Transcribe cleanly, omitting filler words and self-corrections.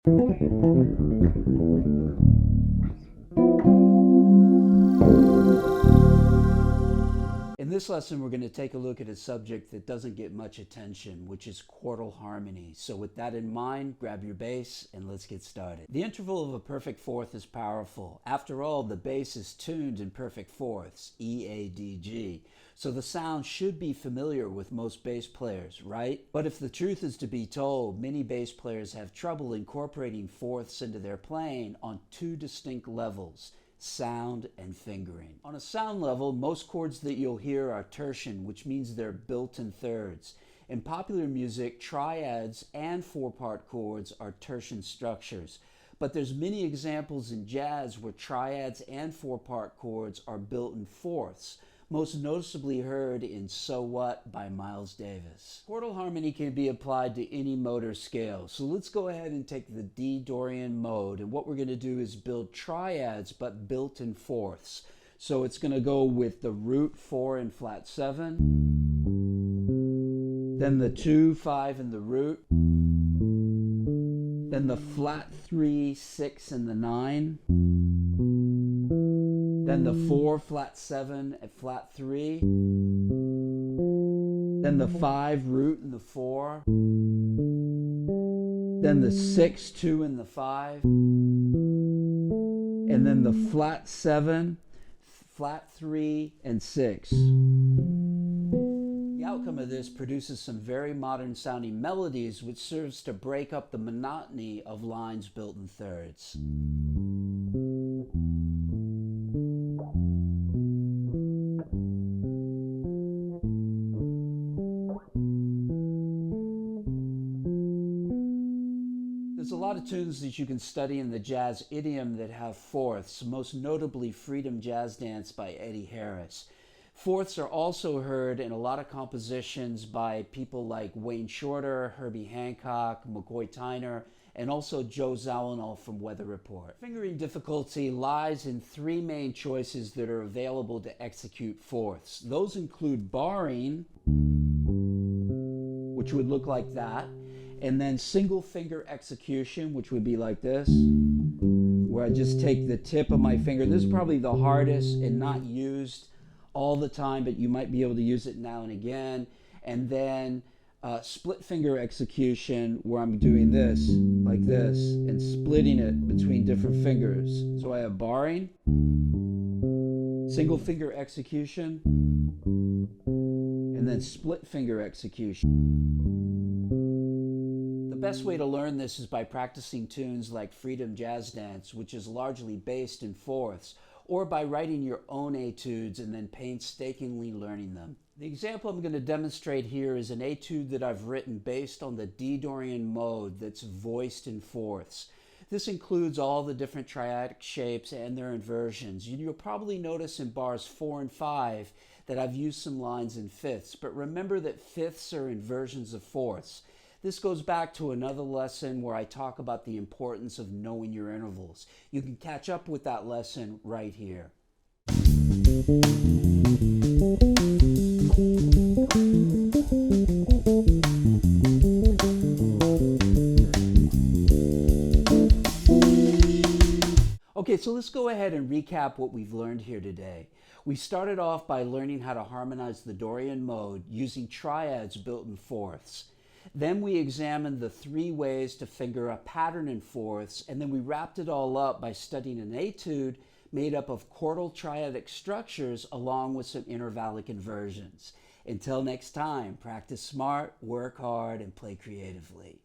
In this lesson, we're going to take a look at a subject that doesn't get much attention, which is quartal harmony. So with that in mind, grab your bass and let's get started. The interval of a perfect fourth is powerful. After all, the bass is tuned in perfect fourths, E, A, D, G. So the sound should be familiar with most bass players, right? But if the truth is to be told, many bass players have trouble incorporating fourths into their playing on two distinct levels: sound and fingering. On a sound level, most chords that you'll hear are tertian, which means they're built in thirds. In popular music, triads and four-part chords are tertian structures. But there's many examples in jazz where triads and four-part chords are built in fourths, most noticeably heard in So What by Miles Davis. Quartal harmony can be applied to any mode or scale. So let's go ahead and take the D Dorian mode, and what we're going to do is build triads but built in fourths. So it's going to go with the root 4 and flat 7, then the 2, 5 and the root, then the flat 3, 6 and the 9, then the 4, flat 7 and flat 3, then the 5, root and the 4, then the 6, 2 and the 5, and then the flat 7, flat 3 and 6. The outcome of this produces some very modern sounding melodies, which serves to break up the monotony of lines built in thirds. There's a lot of tunes that you can study in the jazz idiom that have fourths, most notably Freedom Jazz Dance by Eddie Harris. Fourths are also heard in a lot of compositions by people like Wayne Shorter, Herbie Hancock, McCoy Tyner, and also Joe Zawinul from Weather Report. Fingering difficulty lies in three main choices that are available to execute fourths. Those include barring, which would look like that, and then single finger execution, which would be like this, where I just take the tip of my finger. This is probably the hardest and not used all the time, but you might be able to use it now and again. And then split finger execution, where I'm doing this, like this, and splitting it between different fingers. So I have barring, single finger execution, and then split finger execution. The best way to learn this is by practicing tunes like Freedom Jazz Dance, which is largely based in fourths, or by writing your own etudes and then painstakingly learning them. The example I'm going to demonstrate here is an etude that I've written based on the D Dorian mode that's voiced in fourths. This includes all the different triadic shapes and their inversions. You'll probably notice in bars 4 and 5 that I've used some lines in fifths, but remember that fifths are inversions of fourths. This goes back to another lesson where I talk about the importance of knowing your intervals. You can catch up with that lesson right here. Okay, so let's go ahead and recap what we've learned here today. We started off by learning how to harmonize the Dorian mode using triads built in fourths. Then we examined the three ways to finger a pattern in fourths, and then we wrapped it all up by studying an etude made up of quartal triadic structures along with some intervallic inversions. Until next time, practice smart, work hard, and play creatively.